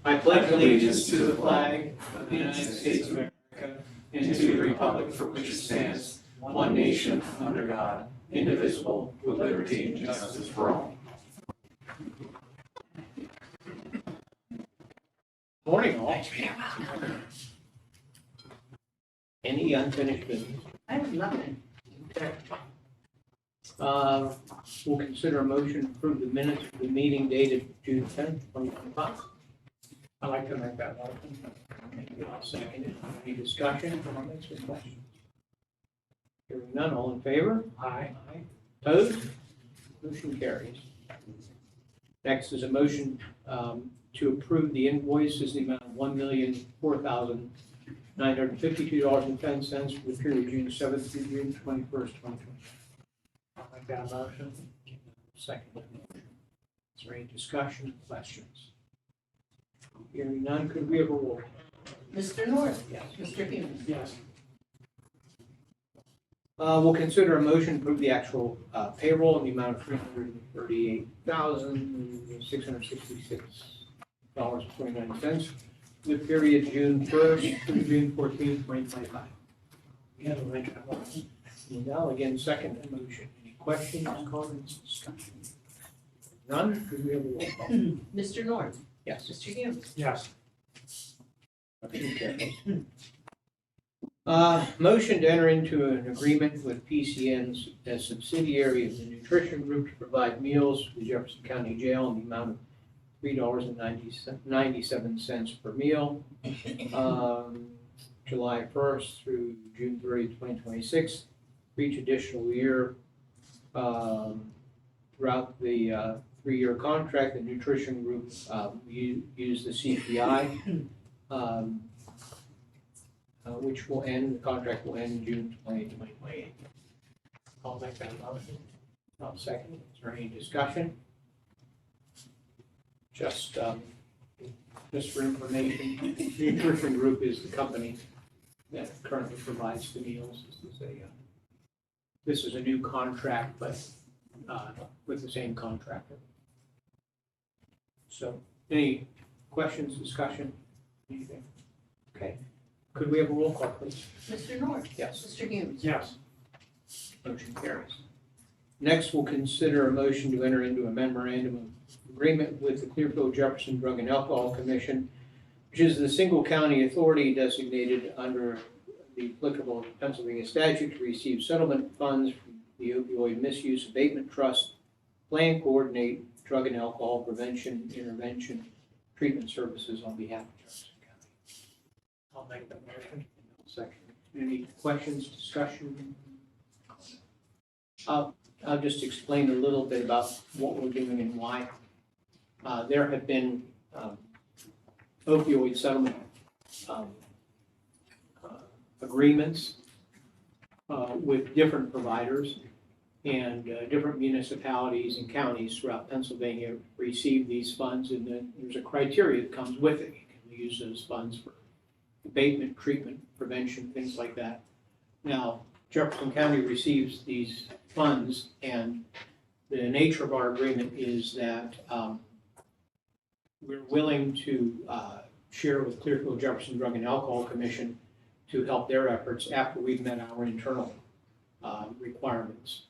I pledge allegiance to the flag of the United States of America and to the republic for which it stands, one nation, under God, indivisible, with liberty and justice for all. Morning, all. Any unfinished business? I have nothing. Okay. We'll consider a motion to approve the minutes of the meeting dated June 10th, 2025. I'd like to make that motion. I'll second it. Any discussion, comments, or questions? Hearing none, all in favor? Aye. Opposed? Motion carries. Next is a motion to approve the invoices in the amount of $1,004,952.10 for the period June 7th through June 21st, 2020. I'll make that motion. Second motion. Is there any discussion, questions? Hearing none, could we have a roll? Mr. North? Yes. Mr. Humes? Yes. We'll consider a motion to approve the actual payroll in the amount of $338,666.29 for the period June 1st through June 14th, 2025. You have to make that motion. And now again, second motion. Any questions, comments, discussion? None? Could we have a roll call? Mr. North? Yes. Mr. Humes? Yes. Motion carries. Motion to enter into an agreement with PCN's as subsidiary of the Nutrition Group to provide meals to the Jefferson County Jail in the amount of $3.97 per meal, July 1st through June 30th, 2026, for each additional year. Throughout the 3-year contract, the Nutrition Group use the CPI, which will end, the contract will end June 2028. I'll make that motion. I'll second. Is there any discussion? Just for information, the Nutrition Group is the company that currently provides the meals. This is a new contract, but with the same contractor. So, any questions, discussion, anything? Okay. Could we have a roll call, please? Mr. North? Yes. Mr. Humes? Yes. Motion carries. Next, we'll consider a motion to enter into a memorandum of agreement with the Clearfield Jefferson Drug and Alcohol Commission, which is the single county authority designated under the applicable Pennsylvania statute to receive settlement funds from the Opioid Misuse Abatement Trust, plan, coordinate drug and alcohol prevention, intervention, treatment services on behalf of Jefferson County. I'll make that motion. Second. Any questions, discussion? I'll just explain a little bit about what we're doing and why. There have been opioid settlement agreements with different providers, and different municipalities and counties throughout Pennsylvania receive these funds, and then there's a criteria that comes with it. You can use those funds for abatement, treatment, prevention, things like that. Now, Jefferson County receives these funds, and the nature of our agreement is that we're willing to share with Clearfield Jefferson Drug and Alcohol Commission to help their efforts after we've met our internal requirements.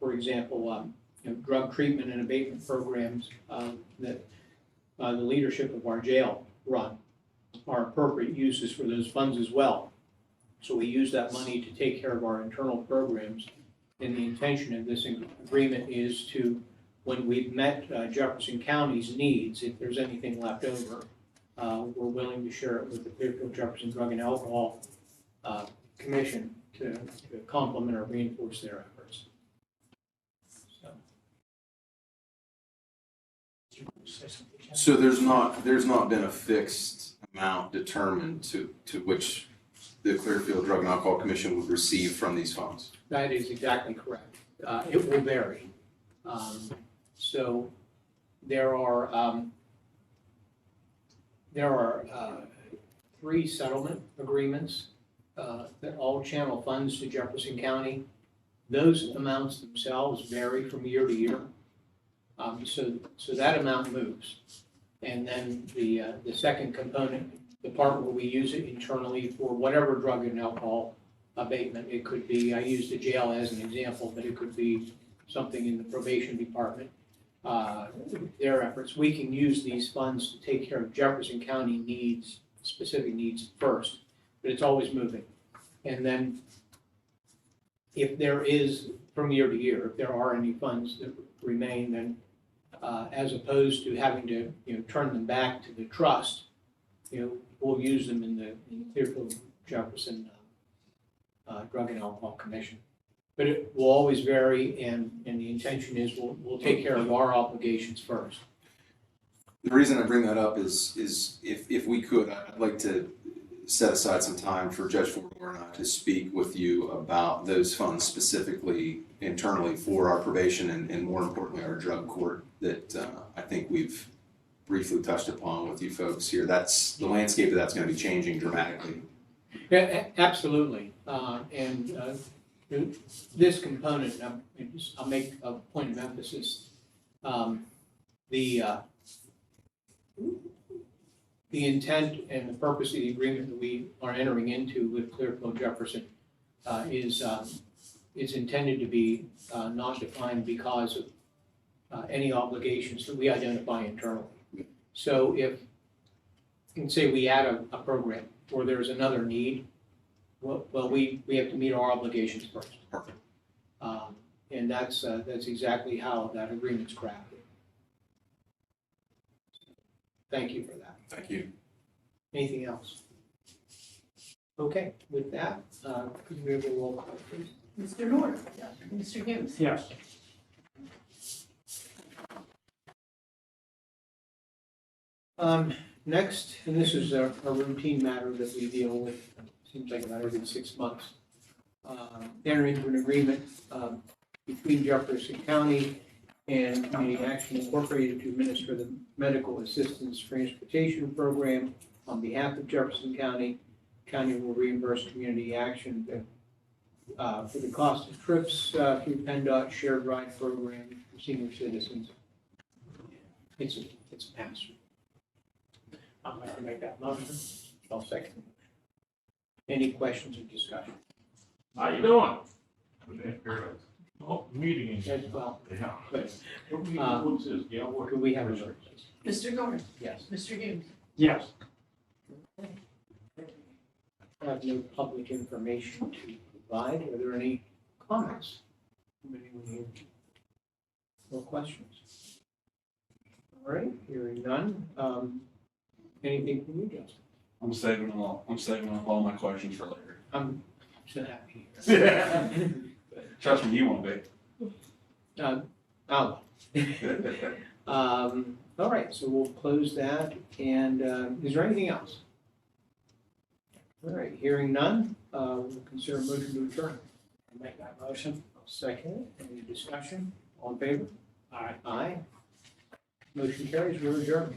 For example, drug treatment and abatement programs that the leadership of our jail run are appropriate uses for those funds as well. So we use that money to take care of our internal programs. And the intention of this agreement is to, when we've met Jefferson County's needs, if there's anything left over, we're willing to share it with the Clearfield Jefferson Drug and Alcohol Commission to complement or reinforce their efforts. So there's not been a fixed amount determined to which the Clearfield Drug and Alcohol Commission would receive from these funds? That is exactly correct. It will vary. So there are 3 settlement agreements that all channel funds to Jefferson County. Those amounts themselves vary from year to year. So that amount moves. And then the second component, the part where we use it internally for whatever drug and alcohol abatement. It could be, I used the jail as an example, but it could be something in the probation department. Their efforts, we can use these funds to take care of Jefferson County needs, specific needs first, but it's always moving. And then if there is, from year to year, if there are any funds that remain, then as opposed to having to, turn them back to the trust, we'll use them in the Clearfield Jefferson Drug and Alcohol Commission. But it will always vary, and the intention is we'll take care of our obligations first. The reason I bring that up is if we could, I'd like to set aside some time for Judge Fordmore and I to speak with you about those funds specifically internally for our probation and more importantly, our drug court that I think we've briefly touched upon with you folks here. That's the landscape that's going to be changing dramatically. Yeah, absolutely. This component, I'll make a point of emphasis. The intent and the purpose of the agreement that we are entering into with Clearfield Jefferson is intended to be non-defined because of any obligations that we identify internally. So if, you can say we add a program or there's another need, well, we have to meet our obligations first. Perfect. And that's exactly how that agreement's crafted. Thank you for that. Thank you. Anything else? Okay, with that, could we have a roll call, please? Mr. North? Mr. Hughes? Yes. Next, and this is a routine matter that we deal with, seems like about every 6 months. Enter into an agreement between Jefferson County and Community Action Incorporated to administer the medical assistance transportation program on behalf of Jefferson County. County will reimburse Community Action for the cost of trips through PennDOT shared ride program for senior citizens. It's a pass-through. I'm going to make that motion. I'll second. Any questions or discussion? How you doing? Oh, meeting. As well, Yeah. but What's this? Yeah, what? could we have a vote, please? Mr. North? Yes. Mr. Hughes? Yes. I have no public information to provide. Are there any comments from anyone here? No questions? All right, hearing none. Anything from you, Justin? I'm saving up all my questions for later. I'm so happy here. Trust me, you won't be. Oh. All right, so we'll close that. And is there anything else? All right, hearing none, we'll consider a motion to adjourn. I'll make that motion. I'll second it. Any discussion? All in favor? Aye. Aye. Motion carries. We're adjourned.